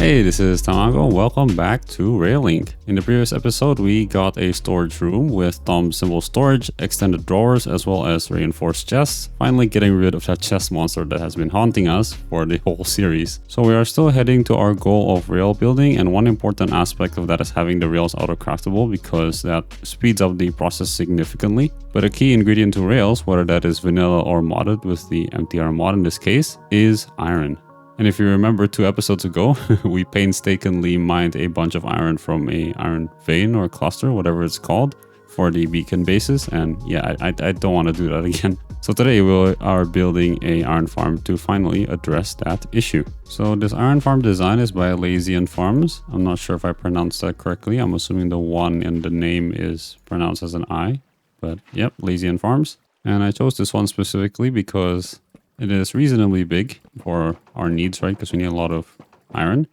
Hey, this is Tamago. Welcome back to Railing. In the previous episode, we got a storage room with thumb symbol storage, extended drawers, as well as reinforced chests, finally getting rid of that chest monster that has been haunting us for the whole series. So we are still heading to our goal of rail building, and one important aspect of that is having the rails auto-craftable because that speeds up the process significantly. But a key ingredient to rails, whether that is vanilla or modded with the MTR mod in this case, is iron. And if you remember 2 episodes ago, we painstakingly mined a bunch of iron from a iron vein or cluster, whatever it's called, for the beacon bases. And yeah, I don't want to do that again. So today we are building a iron farm to finally address that issue. So this iron farm design is by Lazy Farms. I'm not sure if I pronounced that correctly. I'm assuming the one in the name is pronounced as an I, but yep, Lazy Farms. And I chose this one specifically because it is reasonably big for our needs, right? Because we need a lot of iron.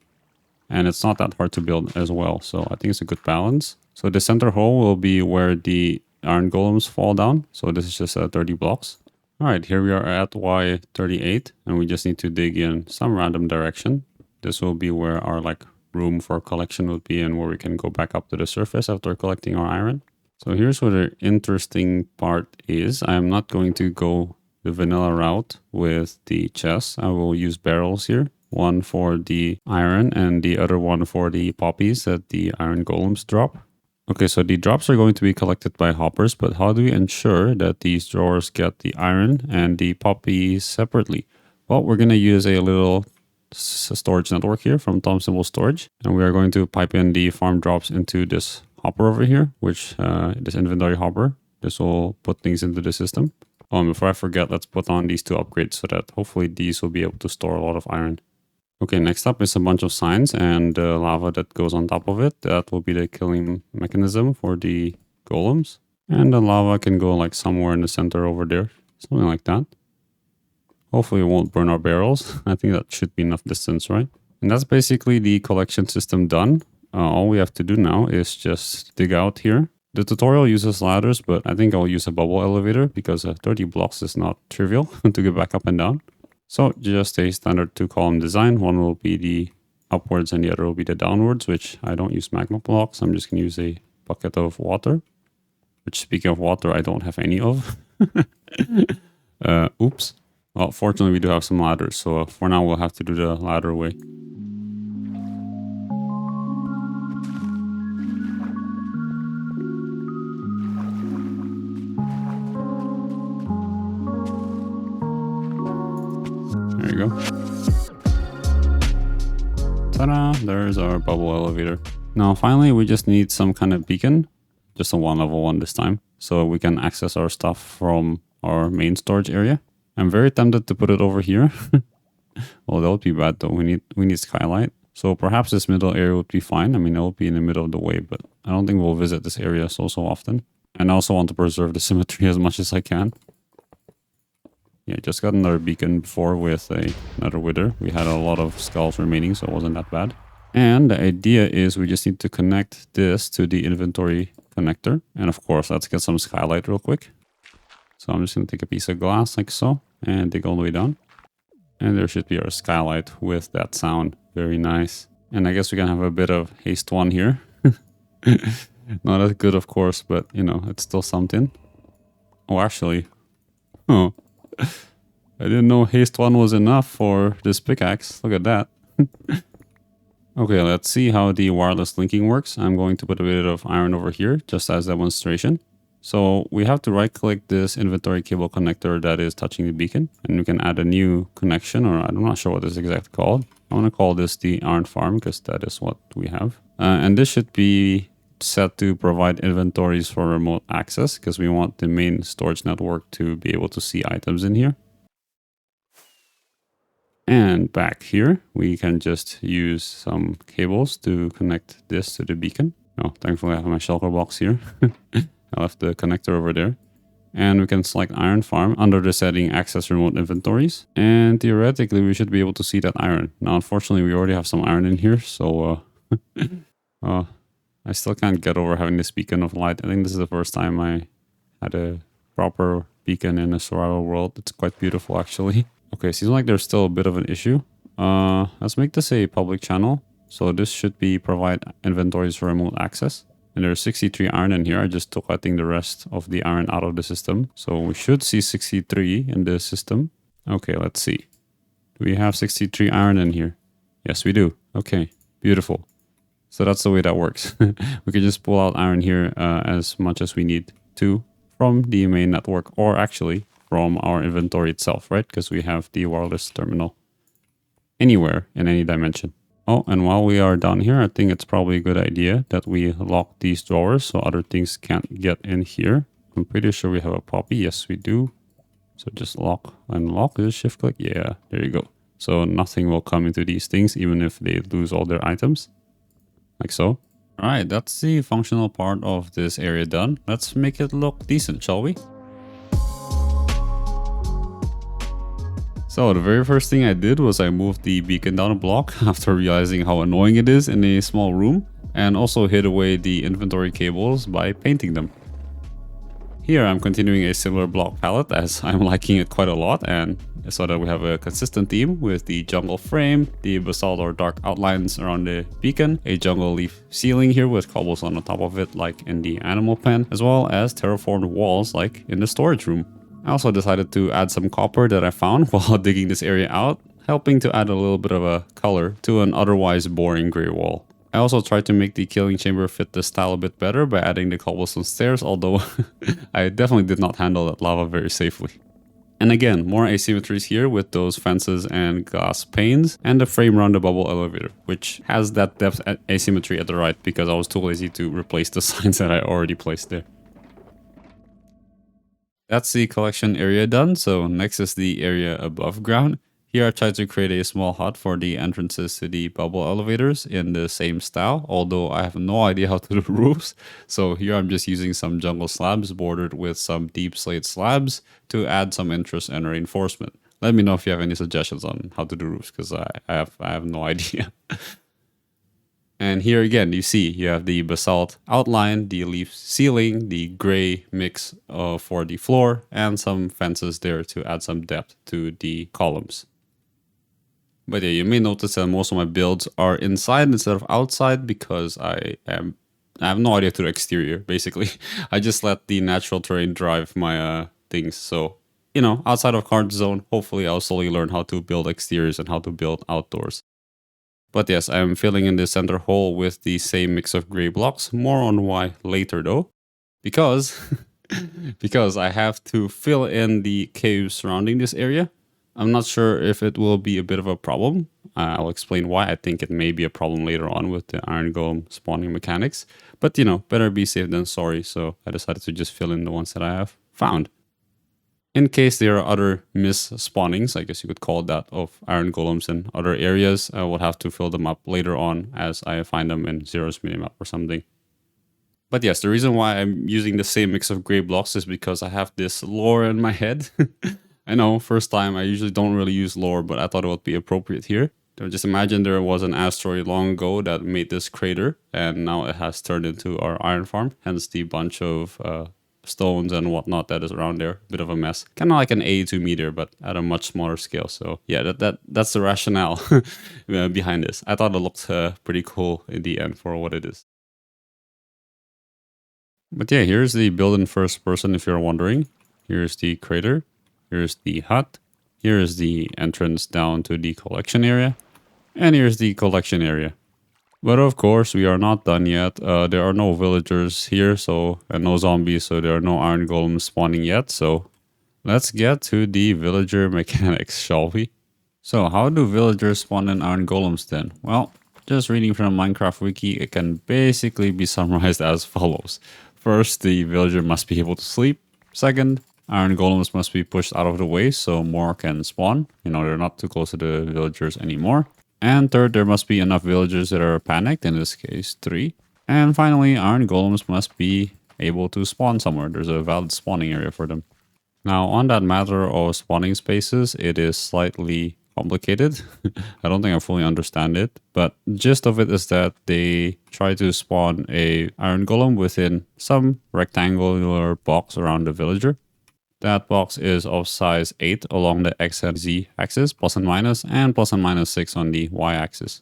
And it's not that hard to build as well. So I think it's a good balance. So the center hole will be where the iron golems fall down. So this is just 30 blocks. All right, here we are at Y38. And we just need to dig in some random direction. This will be where our room for collection would be and where we can go back up to the surface after collecting our iron. So here's where the interesting part is. I am not going to go the vanilla route with the chests. I will use barrels here, one for the iron and the other one for the poppies that the iron golems drop. Okay, so the drops are going to be collected by hoppers, but how do we ensure that these drawers get the iron and the poppies separately? Well, we're going to use a little storage network here from thumb symbol storage, and we are going to pipe in the farm drops into this hopper over here, which this inventory hopper. This will put things into the system. Oh, and before I forget, let's put on these 2 upgrades so that hopefully these will be able to store a lot of iron. Okay, next up is a bunch of signs and the lava that goes on top of it. That will be the killing mechanism for the golems. And the lava can go somewhere in the center over there. Something like that. Hopefully it won't burn our barrels. I think that should be enough distance, right? And that's basically the collection system done. All we have to do now is just dig out here. The tutorial uses ladders, but I think I'll use a bubble elevator because 30 blocks is not trivial to get back up and down. So just a standard 2-column design. One will be the upwards and the other will be the downwards, which I don't use magma blocks. I'm just going to use a bucket of water, which speaking of water, I don't have any of. Oops. Well, fortunately we do have some ladders. So for now we'll have to do the ladder way. There you go. Ta-da! There's our bubble elevator. Now finally we just need some kind of beacon. Just a level 1 this time. So we can access our stuff from our main storage area. I'm very tempted to put it over here. Well, that would be bad though. We need skylight. So perhaps this middle area would be fine. I mean, it will be in the middle of the way, but I don't think we'll visit this area so often. And I also want to preserve the symmetry as much as I can. Yeah, just got another beacon before with another wither. We had a lot of skulls remaining, so it wasn't that bad. And the idea is we just need to connect this to the inventory connector. And of course, let's get some skylight real quick. So I'm just going to take a piece of glass like so and dig all the way down. And there should be our skylight with that sound. Very nice. And I guess we can have a bit of haste 1 here. Not as good, of course, but you know, it's still something. Oh, actually. Oh. I didn't know haste 1 was enough for this pickaxe. Look at that. Okay, let's see how the wireless linking works. I'm going to put a bit of iron over here just as demonstration. So we have to right click this inventory cable connector that is touching the beacon, and we can add a new connection, or I'm not sure what this is exactly called. I want to call this the iron farm because that is what we have. And this should be set to provide inventories for remote access because we want the main storage network to be able to see items in here. And back here, we can just use some cables to connect this to the beacon. Oh, thankfully I have my shulker box here. I left the connector over there. And we can select iron farm under the setting access remote inventories. And theoretically, we should be able to see that iron. Now, unfortunately, we already have some iron in here. So I still can't get over having this beacon of light. I think this is the first time I had a proper beacon in a survival world. It's quite beautiful, actually. Okay, seems like there's still a bit of an issue. Let's make this a public channel. So this should be provide inventories for remote access. And there's 63 iron in here. I just took, I think, the rest of the iron out of the system. So we should see 63 in the system. Okay, let's see. Do we have 63 iron in here? Yes, we do. Okay, beautiful. So that's the way that works. We can just pull out iron here as much as we need to from the main network, or actually from our inventory itself, right? Because we have the wireless terminal anywhere in any dimension. Oh, and while we are down here, I think it's probably a good idea that we lock these drawers so other things can't get in here. I'm pretty sure we have a poppy. Yes, we do. So just lock and lock. Is it shift click? Yeah, there you go. So nothing will come into these things, even if they lose all their items. Like so. All right, that's the functional part of this area done. Let's make it look decent, shall we? So the very first thing I did was I moved the beacon down a block after realizing how annoying it is in a small room, and also hid away the inventory cables by painting them. Here I'm continuing a similar block palette as I'm liking it quite a lot, and so that we have a consistent theme with the jungle frame, the basalt or dark outlines around the beacon, a jungle leaf ceiling here with cobblestone on top of it like in the animal pen, as well as terraformed walls like in the storage room. I also decided to add some copper that I found while digging this area out, helping to add a little bit of a color to an otherwise boring grey wall. I also tried to make the killing chamber fit the style a bit better by adding the cobblestone stairs, although I definitely did not handle that lava very safely. And again, more asymmetries here with those fences and glass panes, and the frame around the bubble elevator, which has that depth asymmetry at the right because I was too lazy to replace the signs that I already placed there. That's the collection area done, so next is the area above ground. Here I tried to create a small hut for the entrances to the bubble elevators in the same style, although I have no idea how to do roofs. So here I'm just using some jungle slabs bordered with some deep slate slabs to add some interest and reinforcement. Let me know if you have any suggestions on how to do roofs, because I have no idea. And here again, you see you have the basalt outline, the leaf ceiling, the gray mix for the floor, and some fences there to add some depth to the columns. But yeah, you may notice that most of my builds are inside instead of outside because I have no idea to the exterior, basically. I just let the natural terrain drive my things. So, you know, outside of Card Zone, hopefully I'll slowly learn how to build exteriors and how to build outdoors. But yes, I'm filling in the center hole with the same mix of gray blocks. More on why later though. Because I have to fill in the caves surrounding this area. I'm not sure if it will be a bit of a problem. I'll explain why I think it may be a problem later on with the iron golem spawning mechanics. But you know, better be safe than sorry, so I decided to just fill in the ones that I have found. In case there are other mis-spawnings, I guess you could call it that, of iron golems in other areas, I will have to fill them up later on as I find them in Xaero's minimap or something. But yes, the reason why I'm using the same mix of gray blocks is because I have this lore in my head. I know, first time, I usually don't really use lore, but I thought it would be appropriate here. Just imagine there was an asteroid long ago that made this crater, and now it has turned into our iron farm, hence the bunch of stones and whatnot that is around there. Bit of a mess. Kind of like an A2 meter, but at a much smaller scale. So yeah, that's the rationale behind this. I thought it looked pretty cool in the end for what it is. But yeah, here's the build in first person if you're wondering. Here's the crater. Here's the hut. Here's the entrance down to the collection area. And here's the collection area. But of course, we are not done yet. There are no villagers here, and no zombies, so there are no iron golems spawning yet. So let's get to the villager mechanics, shall we? So how do villagers spawn in iron golems then? Well, just reading from the Minecraft wiki, it can basically be summarized as follows. First, the villager must be able to sleep. Second, iron golems must be pushed out of the way so more can spawn. You know, they're not too close to the villagers anymore. And third, there must be enough villagers that are panicked, in this case 3. And finally, iron golems must be able to spawn somewhere. There's a valid spawning area for them. Now, on that matter of spawning spaces, it is slightly complicated. I don't think I fully understand it, but the gist of it is that they try to spawn a iron golem within some rectangular box around the villager. That box is of size 8 along the X and Z axis, plus and minus 6 on the Y axis.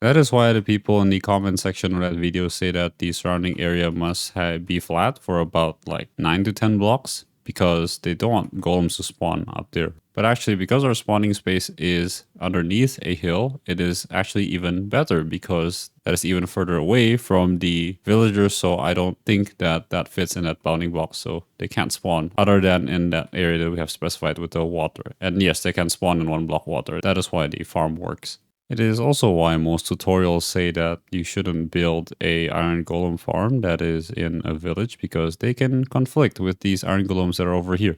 That is why the people in the comment section of that video say that the surrounding area must be flat for about like 9 to 10 blocks because they don't want golems to spawn up there. But actually, because our spawning space is underneath a hill, it is actually even better because that is even further away from the villagers. So I don't think that that fits in that bounding box. So they can't spawn other than in that area that we have specified with the water. And yes, they can spawn in 1 block water. That is why the farm works. It is also why most tutorials say that you shouldn't build a iron golem farm that is in a village because they can conflict with these iron golems that are over here.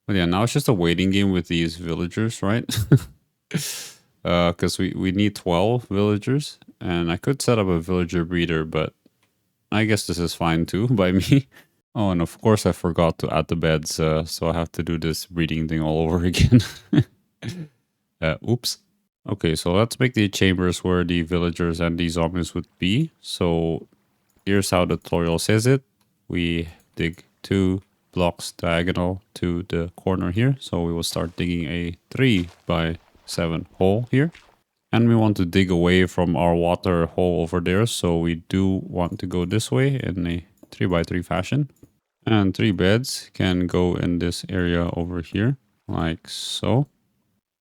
But yeah, now it's just a waiting game with these villagers, right? Because we need 12 villagers and I could set up a villager breeder, but I guess this is fine too by me. Oh, and of course I forgot to add the beds, so I have to do this breeding thing all over again. Oops. Okay, so let's make the chambers where the villagers and the zombies would be. So here's how the tutorial says it. We dig 2 blocks diagonal to the corner here. So we will start digging a 3 by 7 hole here. And we want to dig away from our water hole over there. So we do want to go this way in a 3 by 3 fashion. And 3 beds can go in this area over here, like so.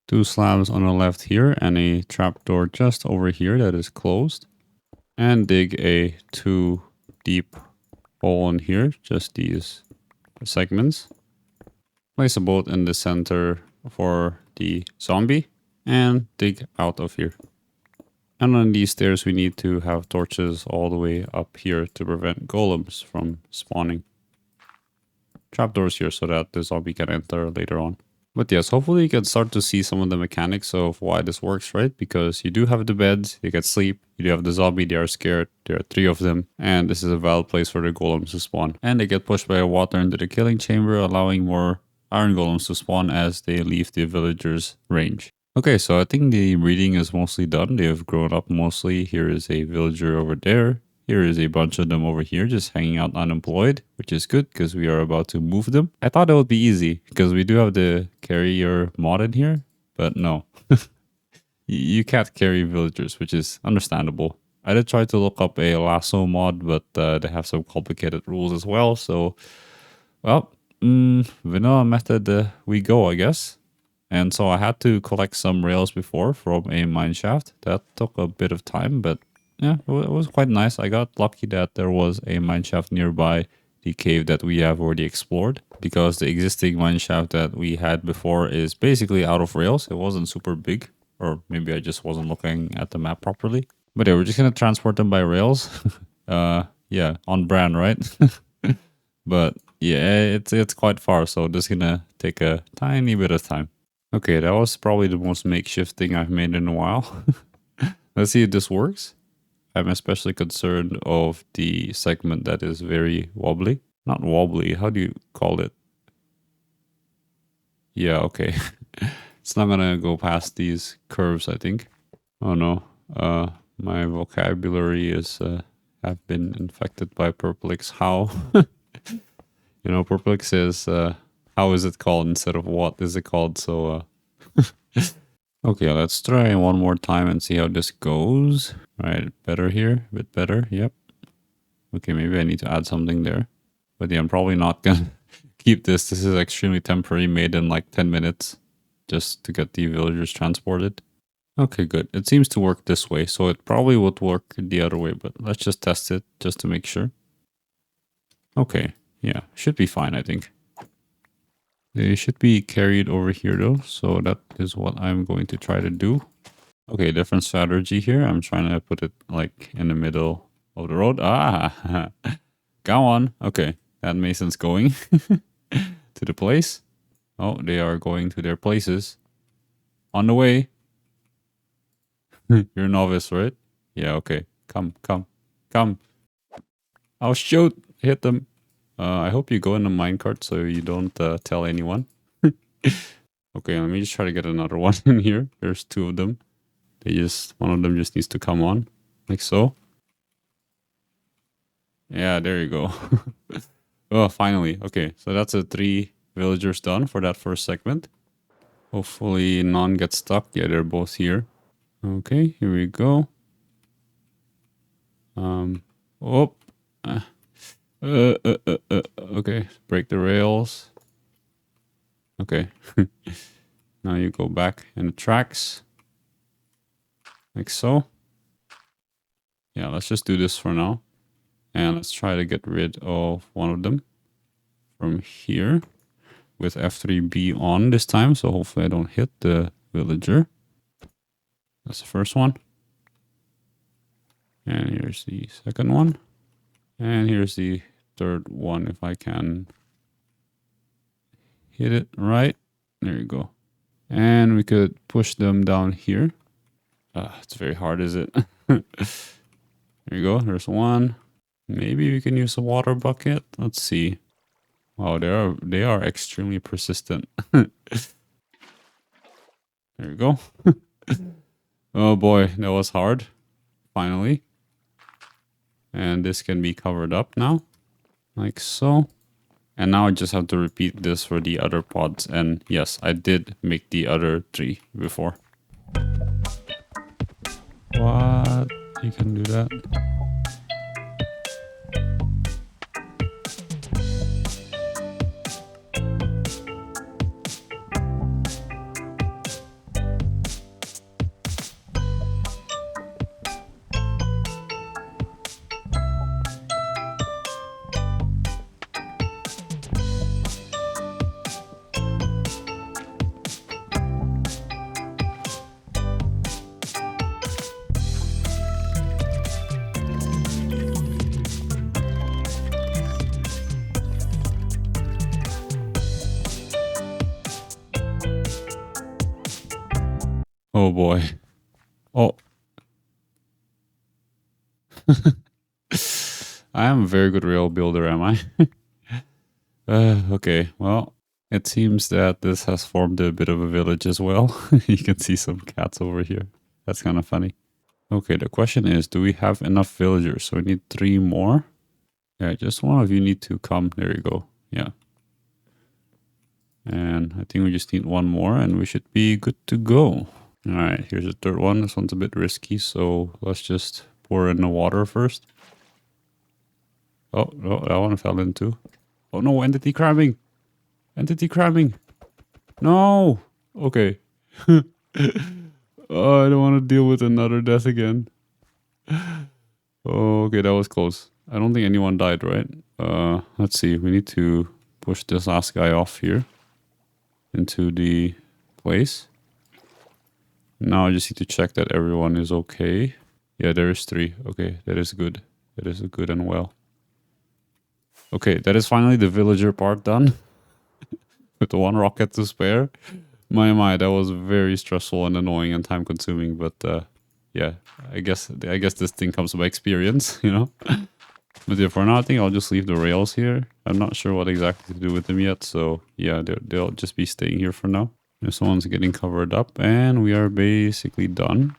2 slabs on the left here and a trapdoor just over here that is closed. And dig a 2 deep hole in here, just these segments. Place a bolt in the center for the zombie and dig out of here. And on these stairs we need to have torches all the way up here to prevent golems from spawning. Trapdoors here so that the zombie can enter later on. But yes, hopefully you can start to see some of the mechanics of why this works, right? Because you do have the beds, you can sleep, you do have the zombie, they are scared, there are 3 of them, and this is a valid place for the golems to spawn. And they get pushed by the water into the killing chamber, allowing more iron golems to spawn as they leave the villagers' range. Okay, so I think the breeding is mostly done. They have grown up mostly. Here is a villager over there. Here is a bunch of them over here just hanging out unemployed, which is good because we are about to move them. I thought it would be easy because we do have the carrier mod in here, but no. You can't carry villagers, which is understandable. I did try to look up a lasso mod, but they have some complicated rules as well. So, well, vanilla method we go, I guess. And so I had to collect some rails before from a mineshaft. That took a bit of time, but yeah, it was quite nice. I got lucky that there was a mineshaft nearby the cave that we have already explored, because the existing mineshaft that we had before is basically out of rails. It wasn't super big, or maybe I just wasn't looking at the map properly. But yeah, we're just gonna transport them by rails. Yeah, on brand, right? But yeah, it's quite far, so this is gonna take a tiny bit of time. Okay, that was probably the most makeshift thing I've made in a while. Let's see if this works. I'm especially concerned of the segment that is very wobbly. Not wobbly, how do you call it? Yeah, okay. It's not gonna go past these curves, I think. Oh no, my vocabulary is have been infected by Purplix. How? You know, Purplix is how is it called instead of what is it called? So okay, let's try one more time and see how this goes. Right, better here, a bit better, yep. Okay, maybe I need to add something there. But yeah, I'm probably not gonna keep this. This is extremely temporary, made in like 10 minutes just to get the villagers transported. Okay, good. It seems to work this way, so it probably would work the other way, but let's just test it just to make sure. Okay, yeah, should be fine, I think. They should be carried over here though, so that is what I'm going to try to do. Okay, different strategy here. I'm trying to put it like in the middle of the road. Ah, go on. Okay, that mason's going to the place. Oh, they are going to their places. On the way. You're a novice, right? Yeah, okay. Come. Oh, shoot. Hit them. I hope you go in the minecart so you don't tell anyone. Okay, let me just try to get another one in here. There's 2 of them. One of them just needs to come on, like so. Yeah, there you go. Oh, finally. Okay, so that's 3 villagers done for that first segment. Hopefully none get stuck. Yeah, they're both here. Okay, here we go. Oh. Okay, break the rails. Okay. Now you go back in the tracks. Like so. Yeah, let's just do this for now. And let's try to get rid of one of them from here with F3B on this time. So hopefully I don't hit the villager. That's the first one. And here's the second one. And here's the third one if I can hit it right. There you go. And we could push them down here. It's very hard, is it? There you go. There's one. Maybe we can use a water bucket. Let's see. Wow, they are extremely persistent. There you go. Oh boy, that was hard. Finally. And this can be covered up now. Like so. And now I just have to repeat this for the other pods. And yes, I did make the other 3 before. What? You can do that? Oh boy. Oh. I am a very good rail builder, am I? Okay, well, it seems that this has formed a bit of a village as well. You can see some cats over here. That's kind of funny. Okay, the question is, do we have enough villagers? So we need 3 more. Yeah, just one of you need to come. There you go. Yeah. And I think we just need 1 more and we should be good to go. All right, here's the third one. This one's a bit risky, so let's just pour in the water first. Oh, no, that one fell in too. Oh no, entity crabbing. Entity crabbing. No. Okay. Oh, I don't want to deal with another death again. Oh, okay, that was close. I don't think anyone died, right? Let's see. We need to push this last guy off here into the place. Now I just need to check that everyone is okay. Yeah, there is 3. Okay, that is good. That is good and well. Okay, that is finally the villager part done. With the 1 rocket to spare. My, that was very stressful and annoying and time consuming, but yeah, I guess this thing comes by experience, you know? But yeah, for now I think I'll just leave the rails here. I'm not sure what exactly to do with them yet, so yeah, they'll just be staying here for now. This one's getting covered up and we are basically done.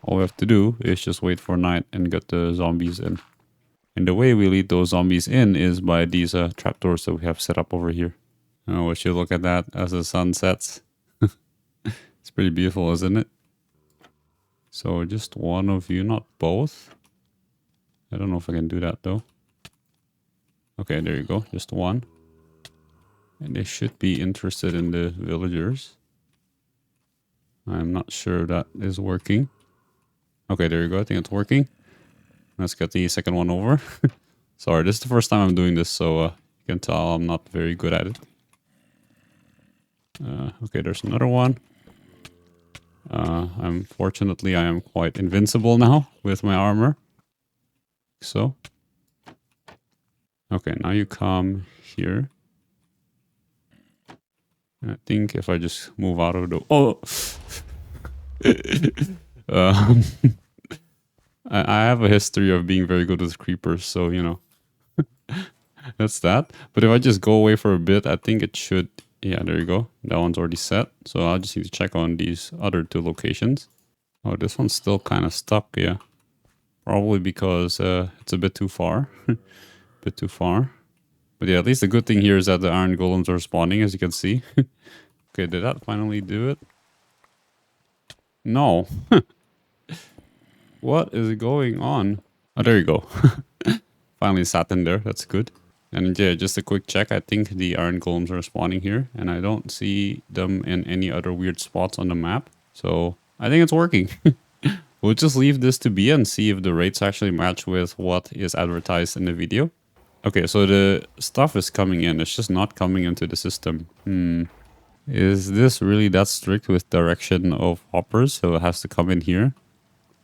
All we have to do is just wait for night and get the zombies in. And the way we lead those zombies in is by these trapdoors that we have set up over here. Oh, we should look at that as the sun sets. It's pretty beautiful, isn't it? So just one of you, not both. I don't know if I can do that though. Okay, there you go. Just 1. And they should be interested in the villagers. I'm not sure that is working. Okay, there you go. I think it's working. Let's get the second one over. Sorry, this is the first time I'm doing this, so you can tell I'm not very good at it. Okay, there's another one. Fortunately, I am quite invincible now with my armor. So. Okay, now you come here. I think if I just move out of the... Oh! I have a history of being very good with creepers, so, you know. That's that. But if I just go away for a bit, I think it should... Yeah, there you go. That one's already set. So I'll just need to check on these other 2 locations. Oh, this one's still kind of stuck, yeah. Probably because it's a bit too far. Bit too far. But yeah, at least the good thing here is that the iron golems are spawning, as you can see. Okay, did that finally do it? No. What is going on? Oh, there you go. Finally sat in there. That's good. And yeah, just a quick check. I think the iron golems are spawning here, and I don't see them in any other weird spots on the map. So I think it's working. We'll just leave this to be and see if the rates actually match with what is advertised in the video. Okay, so the stuff is coming in. It's just not coming into the system. Is this really that strict with direction of hoppers? So it has to come in here?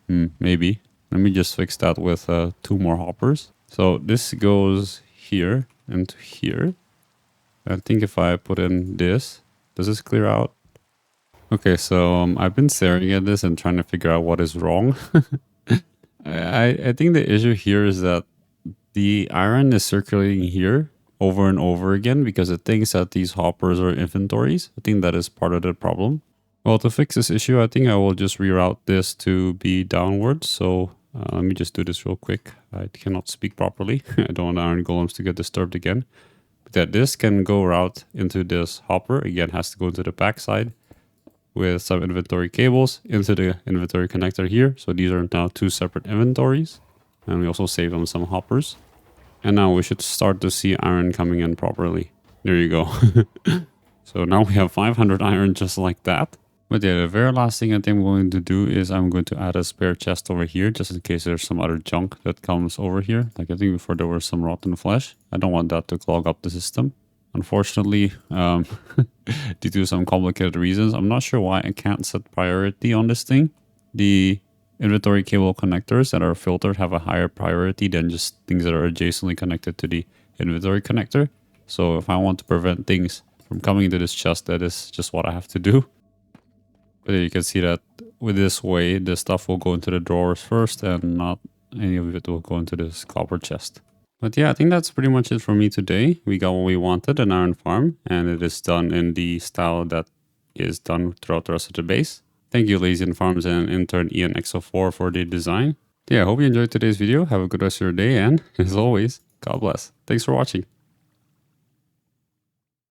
Maybe. Let me just fix that with 2 more hoppers. So this goes here and here. I think if I put in this, does this clear out? Okay, so I've been staring at this and trying to figure out what is wrong. I think the issue here is that the iron is circulating here over and over again because it thinks that these hoppers are inventories. I think that is part of the problem. Well, to fix this issue, I think I will just reroute this to be downwards. So let me just do this real quick. I cannot speak properly. I don't want iron golems to get disturbed again. But that this can go route into this hopper. Again, has to go into the backside with some inventory cables into the inventory connector here. So these are now 2 separate inventories. And we also save them some hoppers. And now we should start to see iron coming in properly. There you go. So now we have 500 iron just like that. But yeah, the very last thing I think I'm going to do is I'm going to add a spare chest over here just in case there's some other junk that comes over here. Like I think before there was some rotten flesh. I don't want that to clog up the system. Unfortunately, due to some complicated reasons, I'm not sure why I can't set priority on this thing. The inventory cable connectors that are filtered have a higher priority than just things that are adjacently connected to the inventory connector. So if I want to prevent things from coming into this chest, that is just what I have to do. But you can see that with this way, the stuff will go into the drawers first and not any of it will go into this copper chest. But yeah, I think that's pretty much it for me today. We got what we wanted, an iron farm, and it is done in the style that is done throughout the rest of the base. Thank you Lazy Farms and intern IanXO4 for the design. Yeah, I hope you enjoyed today's video. Have a good rest of your day and, as always, God bless. Thanks for watching.